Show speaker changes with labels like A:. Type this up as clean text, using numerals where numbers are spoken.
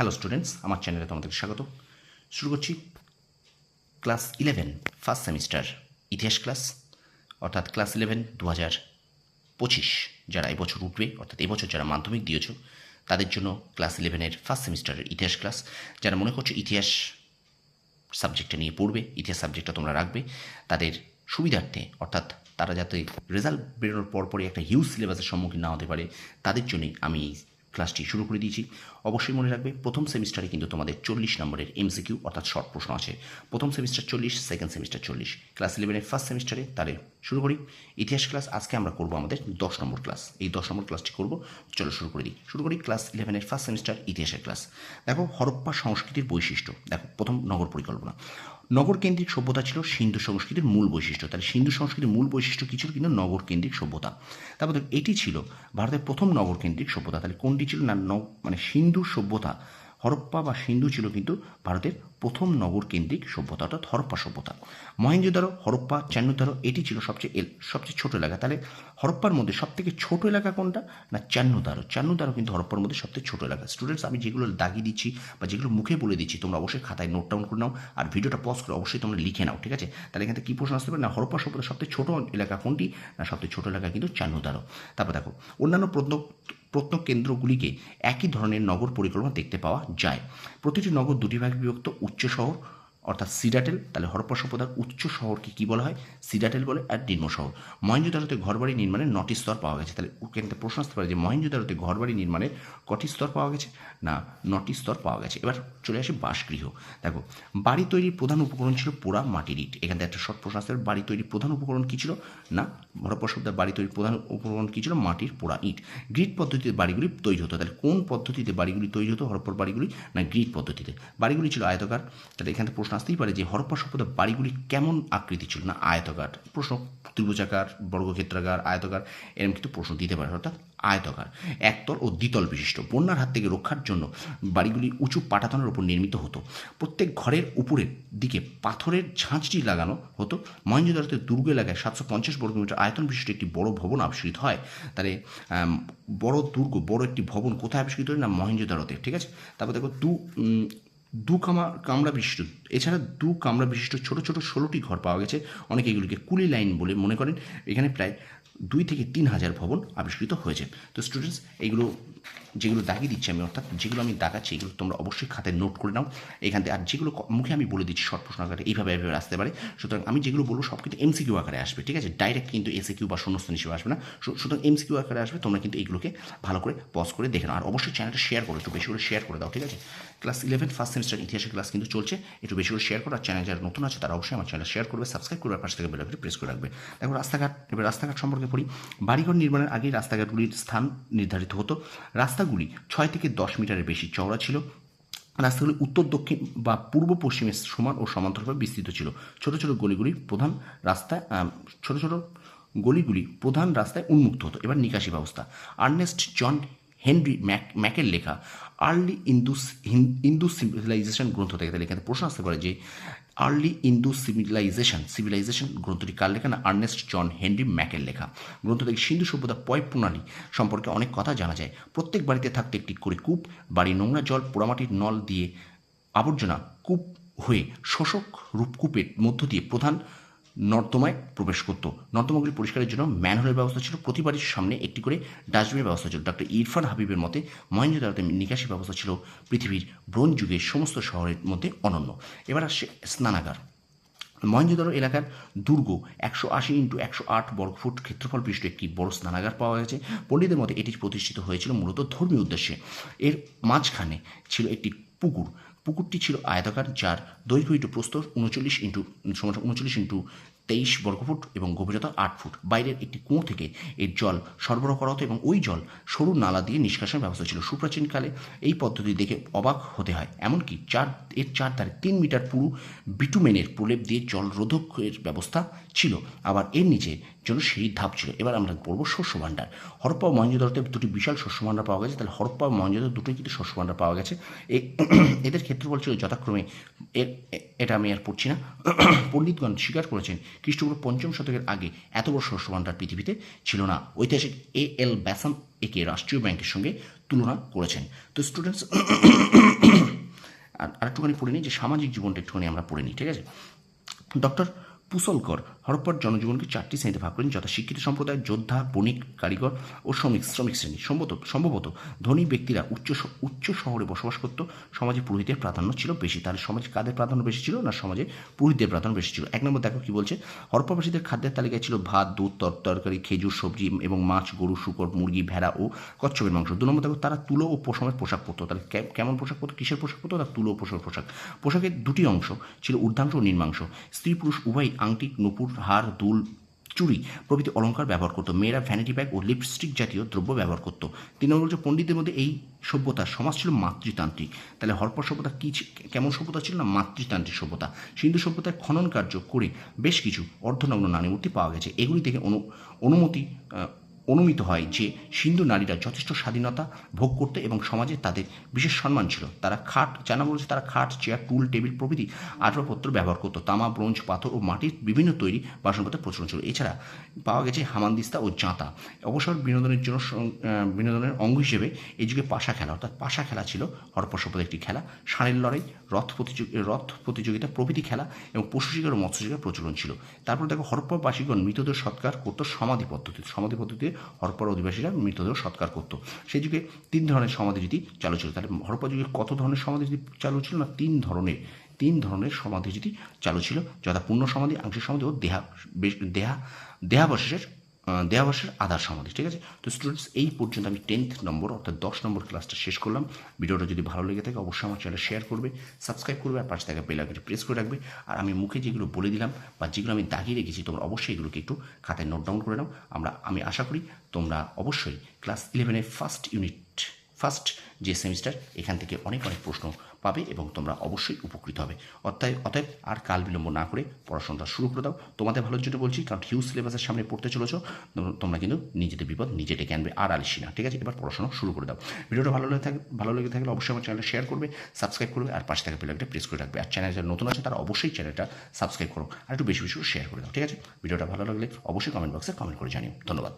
A: Hello students, আমার চ্যানেলে তোমাদের স্বাগত। শুরু করছি ক্লাস 11 ফার্স্ট সেমিস্টার ইতিহাস ক্লাস, অর্থাৎ ক্লাস 11 2025। যারা এবছর উঠবে, অর্থাৎ এবছর যারা মাধ্যমিক দিয়েছো তাদের জন্য ক্লাস 11-এর ফার্স্ট সেমিস্টারের ইতিহাস ক্লাস। যারা মনে করছো ইতিহাস সাবজেক্টটা নিয়ে পড়বে, ইতিহাস সাবজেক্টটা তোমরা রাখবে, তাদের সুবিধার্থে, অর্থাৎ তারা যাতে রেজাল্ট বেরোনোর পরপরই একটা হিউজ সিলেবাসের সম্মুখীন না হতে পারে, তাদের জন্যই আমি এই ক্লাসটি শুরু করে দিয়েছি। অবশ্যই মনে রাখবে, প্রথম সেমিস্টারে কিন্তু তোমাদের 40 নম্বরের এমসিকিউ অর্থাৎ শর্ট প্রশ্ন আছে। প্রথম সেমিস্টার 40, সেকেন্ড সেমিস্টার 40। ক্লাস 11-এর ফার্স্ট সেমিস্টারে তাহলে শুরু করি ইতিহাস ক্লাস। আজকে আমরা করব আমাদের 10 নম্বর ক্লাস। এই 10 নম্বর ক্লাসটি করব, চলো শুরু করে দিই। শুরু করি ক্লাস 11-এর ফার্স্ট সেমিস্টার ইতিহাসের ক্লাস। দেখো, হরপ্পা সংস্কৃতির বৈশিষ্ট্য। দেখো, প্রথম নগর পরিকল্পনা। নগর কেন্দ্রিক সভ্যতা ছিল সিন্ধু সংস্কৃতির মূল বৈশিষ্ট্য। তাহলে সিন্ধু সংস্কৃতির মূল বৈশিষ্ট্য কী ছিল? কিন্তু নগর কেন্দ্রিক সভ্যতা। তারপর এটি ছিল ভারতের প্রথম নগর কেন্দ্রিক সভ্যতা। তাহলে কোনটি ছিল না, মানে সিন্ধু সভ্যতা, হরপ্পা বা সিন্ধু ছিল কিন্তু ভারতের প্রথম নগর কেন্দ্রিক সভ্যতা, অর্থাৎ হরপ্পা সভ্যতা। মহেঞ্জোদারো, হরপ্পা, চান্নুদারো এটি ছিল সবচেয়ে ছোট এলাকা। তাহলে হরপ্পার মধ্যে সবথেকে ছোট এলাকা কোনটা না, চান্নুদারো। চান্নুদারো কিন্তু হরপ্পার মধ্যে সবথেকে ছোট এলাকা। স্টুডেন্টস, আমি যেগুলো দাগিয়ে দিচ্ছি বা যেগুলো মুখে বলে দিচ্ছি তোমরা অবশ্যই খাতায় নোট ডাউন করে নাও, আর ভিডিওটা পজ করে অবশ্যই তোমরা লিখে নাও, ঠিক আছে? তাহলে এখান থেকে কী প্রশ্ন আসতে পারে না, হরপ্পা সভ্যতার সবথেকে ছোট এলাকা কোনটি না, সবথেকে ছোট এলাকা কিন্তু চান্নুদারো। তারপর দেখো, অন্যান্য প্রত্নকেন্দ্রগুলিকে একই ধরনের নগর পরিকল্পনা দেখতে পাওয়া যায়। প্রতিটি নগর দুটি ভাগে বিভক্ত। উচ্চ শহর অর্থাৎ সিডাটেল, তাহলে হরপ্পা সভ্যতার উচ্চ শহরকে কী বলা হয়? সিডাটেল বলে। আর নিম্ন শহর। মহেঞ্জোদারোতে ঘরবাড়ি নির্মাণের 9টি স্তর পাওয়া গেছে। তাহলে কিন্তু প্রশ্ন আসতে পারে যে মহেঞ্জোদারোতে ঘরবাড়ি নির্মাণের কটি স্তর পাওয়া গেছে না, 9টি স্তর পাওয়া গেছে। এবার চলে আসে বাসগৃহ। দেখো, বাড়ি তৈরির প্রধান উপকরণ ছিল পোড়া মাটির ইট। এখান থেকে একটা শর্ট প্রশ্ন আসতে পারে, বাড়ি তৈরির প্রধান উপকরণ কী ছিল না, হরপ্পা সভ্যতার বাড়ি তৈরির প্রধান উপকরণ কী ছিল? মাটির পোড়া ইট। গ্রিড পদ্ধতিতে বাড়িগুলি তৈরি হতো। তাহলে কোন পদ্ধতিতে বাড়িগুলি তৈরি হতো হরপ্পার বাড়িগুলি না, গ্রিড পদ্ধতিতে। বাড়িগুলি ছিল আয়তাকার। তাহলে এখানে প্রশ্ন আসতেই পারে যে হরপ্পা সভ্যতার বাড়িগুলি কেমন আকৃতি ছিল না, আয়তাকার। প্রশ্ন ত্রিভুজাকার, বর্গক্ষেত্রাকার, আয়তাকার এরকম কিন্তু প্রশ্ন দিতে পারে, অর্থাৎ আয়তাকার। একতল ও দ্বিতল বিশিষ্ট। বন্যার হাত থেকে রক্ষার জন্য বাড়িগুলি উঁচু পাটাতনের উপর নির্মিত হতো। প্রত্যেক ঘরের উপরের দিকে পাথরের ঝাঁঝটি লাগানো হতো। মহেঞ্জোদারোতে দুর্গ এলাকায় 750 বর্গমিটার আয়তন বিশিষ্ট একটি বড় ভবন আবিষ্কৃত হয়। তাহলে বড় দুর্গ, বড় একটি ভবন কোথায় আবিষ্কৃত হয় না, মহেঞ্জোদারোতে, ঠিক আছে? তারপর দেখো, দু কামরা বিশিষ্ট, এছাড়া কামরা বিশিষ্ট ছোট ছোট 16টি ঘর পাওয়া গেছে। অনেকে এগুলিকে কুলি লাইন বলে মনে করেন। এখানে প্রায় 2 থেকে 3 হাজার ভবন আবিষ্কৃত হয়েছে। তো স্টুডেন্টস, এইগুলো যেগুলো দাগিয়ে দিচ্ছি আমি, অর্থাৎ যেগুলো আমি দাগাচ্ছি, এগুলো তোমরা অবশ্যই খাতায় নোট করে নাও এখান থেকে। আর যেগুলো মুখে আমি বলে দিচ্ছি শর্ট প্রশ্ন আকারে এইভাবে আসতে পারে। সুতরাং আমি যেগুলো বলবো সব কিন্তু এমসিকিউ আকারে আসবে, ঠিক আছে? ডাইরেক্ট কিন্তু এসিকিউ বা শূন্যস্থান হিসেবে আসবে না। সুতরাং এমসিকিউ আকারে আসবে। তোমরা কিন্তু এইগুলোকে ভালো করে পজ করে দেখে নাও। আর অবশ্যই চ্যানেলটা শেয়ার করো, একটু বেশি করে শেয়ার করে দাও, ঠিক আছে? ক্লাস 11 ফার্স্ট সেমিস্টার ইতিহাসের ক্লাস কিন্তু চলছে, একটু বেশি করে শেয়ার করো। আর চ্যানেল যারা নতুন আছে তারা অবশ্যই আমার চ্যানেল শেয়ার করবে, সাবস্ক্রাইব করবে, পাশে থেকে বেল আইকনটি প্রেস করে রাখবে। দেখো, রাস্তাঘাট। এবার রাস্তাঘাট সম্পর্কে পড়ি। বাড়িঘর নির্মাণের আগে রাস্তাঘাটগুলির স্থান নির্ধারিত হতো। রাস্তাগুলি 6 থেকে 10 মিটারের বেশি চওড়া ছিল। রাস্তাগুলি উত্তর দক্ষিণ বা পূর্ব পশ্চিমে সমান ও সমান্তরালভাবে বিস্তৃত ছিল। ছোট ছোট গলিগুলি প্রধান রাস্তায় প্রধান রাস্তায় উন্মুক্ত হতো। এবার নিকাশি ব্যবস্থা। আর্নেস্ট জন হেনরি ম্যাকের লেখা আর্লি ইন্দুস সিভিলাইজেশন গ্রন্থ থেকে। তাহলে এখানে প্রশ্ন আসতে পারে যে আর্লি ইন্দু সিভিলাইজেশন গ্রন্থটি কার লেখা না, আর্নেস্ট জন হেনরি ম্যাকের লেখা। গ্রন্থ থেকে সিন্ধু সভ্যতার পয় প্রণালী সম্পর্কে অনেক কথা জানা যায়। প্রত্যেক বাড়িতে থাকতো একটি করে কূপ। বাড়ির নোংরা জল পোড়ামাটির নল দিয়ে আবর্জনা কূপ হয়ে শোষক রূপকূপের মধ্য দিয়ে প্রধান নর্দমায় প্রবেশ করত। নর্দমাগুলি পরিষ্কারের জন্য ম্যানহোলের ব্যবস্থা ছিল। প্রতি বাড়ির সামনে একটি করে ডাস্টবিনের ব্যবস্থা ছিল। ডক্টর ইরফান হাবিবের মতে মহেঞ্জোদারোতে নিকাশি ব্যবস্থা ছিল পৃথিবীর ব্রোঞ্জ যুগের সমস্ত শহরের মধ্যে অনন্য। এবার আসছে স্নানাগার। মহেঞ্জোদারো এলাকার দুর্গ 180x108 বর্গফুট ক্ষেত্রফল বিশিষ্ট একটি বড় স্নানাগার পাওয়া গেছে। পণ্ডিতের মতে এটি প্রতিষ্ঠিত হয়েছিল মূলত ধর্মীয় উদ্দেশ্যে। এর মাঝখানে ছিল একটি পুকুর। পুকুরটি ছিল আয়তাকার, যার দৈর্ঘ্য ইন্টু প্রস্থ 39x23 বর্গফুট এবং গভীরতা 8 ফুট। বাইরের একটি কুয়ো থেকে এর জল সরবরাহ করা হতো এবং ওই জল সরু নালা দিয়ে নিষ্কাশনের ব্যবস্থা ছিল। সুপ্রাচীনকালে এই পদ্ধতি দেখে অবাক হতে হয়। এমনকি এর চারধারে 3 মিটার পুরু বিটুমেনের প্রলেপ দিয়ে জল রোধকের ব্যবস্থা ছিল। আবার এর নিচে জন্য সেই ধাপ ছিল। এবার আমরা পড়বো শস্য ভাণ্ডার। হরপ্পা ও মহেঞ্জোদারোতে দুটি বিশাল শস্য ভাণ্ডার পাওয়া গেছে। তাহলে হরপ্পা ও মহেঞ্জোদারো দুটোই কিন্তু শস্য ভাণ্ডার পাওয়া গেছে। এদের ক্ষেত্রফল ছিল যথাক্রমে, এটা আমি আর পড়ছি না। পণ্ডিতগণ স্বীকার করেছেন খ্রিস্টপূর্ব 5ম শতকের আগে এত বড় শস্য ভাণ্ডার পৃথিবীতে ছিল না। ঐতিহাসিক A.L. ব্যাসাম একে রাষ্ট্রীয় ব্যাংকের সঙ্গে তুলনা করেছেন। তো স্টুডেন্টস আর একটুখানি পড়ে নিই, যে সামাজিক জীবনটা একটুখানি আমরা পড়ে নিই, ঠিক আছে। ডক্টর পুসলকর হরপ্পার জনজীবনকে 4টি শ্রেণীতে ভাগ করেন, যথা শিক্ষিত সম্প্রদায়, যোদ্ধা, বণিক, কারিগর ও শ্রমিক শ্রেণী। সম্ভবত ধনী ব্যক্তিরা উচ্চ শহরে বসবাস করত। সমাজে পুরোহিতের প্রাধান্য ছিল বেশি। তাহলে সমাজে কাদের প্রাধান্য বেশি ছিল না, সমাজে পুরোহিতের প্রাধান্য বেশি ছিল। 1 নম্বর দেখো কি বলছে, হরপ্পাবাসীদের খাদ্যের তালিকায় ছিল ভাত, দুধ, তরকারি, খেজুর, সবজি এবং মাছ, গরু, শূকর, মুরগি, ভেড়া ও কচ্ছপের মাংস। 2 নম্বর দেখো, তারা তুলো ও পশমের পোশাক পরতো। তাহলে কেমন পোশাক পরতো, কিসের পোশাক পরতো, তার তুলো ও পশমের পোশাক। পোশাকের 2টি অংশ ছিল, ঊর্ধ্বাংশ ও নিম্নাংশ। স্ত্রী পুরুষ উভয়ই আংটি, নুপুর, হার, দুল, চুড়ি প্রভৃতি অলঙ্কার ব্যবহার করতো। মেয়েরা ভ্যানিটি ব্যাগ ও লিপস্টিক জাতীয় দ্রব্য ব্যবহার করতো। 3 নম্বর হচ্ছে, পণ্ডিতদের মধ্যে এই সভ্যতার সমাজ ছিল মাতৃতান্ত্রিক। তাহলে হরপ্পা সভ্যতা কেমন সভ্যতা ছিল না, মাতৃতান্ত্রিক সভ্যতা। সিন্ধু সভ্যতায় খনন কার্য করে বেশ কিছু অর্ধনগ্ন নারীমূর্তি পাওয়া গেছে। এগুলি থেকে অনুমিত হয় যে সিন্ধু নারীরা যথেষ্ট স্বাধীনতা ভোগ করতে এবং সমাজে তাদের বিশেষ সম্মান ছিল। তারা তারা খাট, চেয়ার, টুল, টেবিল প্রভৃতি আসবাবপত্র ব্যবহার করতো। তামা, ব্রোঞ্জ, পাথর ও মাটির বিভিন্ন তৈরি বাসনপত্রের প্রচলন ছিল। এছাড়া পাওয়া গেছে হামানদিস্তা ও জাঁতা। অবসর বিনোদনের অঙ্গ হিসেবে এই যুগে পাশা খেলা, অর্থাৎ পাশা খেলা ছিল হরপ্পা সভ্যতার একটি খেলা। ষাঁড়ের লড়াই, রথ প্রতিযোগিতা প্রভৃতি খেলা এবং পশু শিকার ও মৎস্য শিকার প্রচলন ছিল। তারপর দেখো, হরপ্পাবাসীগণ মৃতদেহ সৎকার করতো সমাধি পদ্ধতিতে। হরপ্পার অধিবাসীরা মৃতদেহ সৎকার করতো। সেই যুগে 3 ধরনের সমাধিরীতি চালু ছিল। তাহলে হরপ্পা যুগে কত ধরনের সমাধিরীতি চালু ছিল না, 3 ধরনের সমাধিরীতি চালু ছিল, যথা পূর্ণ সমাধি, আংশিক সমাধি ও দেহাবশের আধার সমাধি, ঠিক আছে। তো স্টুডেন্টস, এই পর্যন্ত আমি 10th নম্বর অর্থাৎ 10 নম্বর ক্লাসটা শেষ করলাম। ভিডিওটা যদি ভালো লেগে থাকে অবশ্যই আমার চ্যানেল শেয়ার করবে, সাবস্ক্রাইব করবে, আর পাশে থাকা বেল আইকনটি প্রেস করে রাখবে। আর আমি মুখে যেগুলো বলে দিলাম বা যেগুলো আমি দাগিয়ে রেখেছি, তোমরা অবশ্যই এগুলোকে একটু খাতায় নোট ডাউন করে নাও। আমি আশা করি তোমরা অবশ্যই ক্লাস 11-এর ফার্স্ট যে সেমিস্টার, এখান থেকে অনেক প্রশ্ন পাবে এবং তোমরা অবশ্যই উপকৃত হবে। অতএব আর কাল বিলম্ব না করে পড়াশোনাটা শুরু করে দাও। তোমাদের ভালোর জন্য বলছি, কারণ হিউজ সিলেবাসের সামনে পড়তে চলেছো, তোমরা কিন্তু নিজেদের বিপদ নিজে ডেকে আনবে, আর আলিসি না, ঠিক আছে। এবার পড়াশোনা শুরু করে দাও। ভিডিওটা ভালো লেগে থাকলে অবশ্যই আমার চ্যানেলটা শেয়ার করবে, সাবস্ক্রাইব করবে, আর পাশে থাকা বেল আইকনটা প্রেস করে রাখবে। আর চ্যানেল যারা নতুন আছে তারা অবশ্যই চ্যানেলটা সাবস্ক্রাইব করো, আর একটু বেশি শেয়ার করে দাও, ঠিক আছে। ভিডিওটা ভালো লাগলে অবশ্যই কমেন্ট বক্সে কমেন্ট করে জানিও। ধন্যবাদ।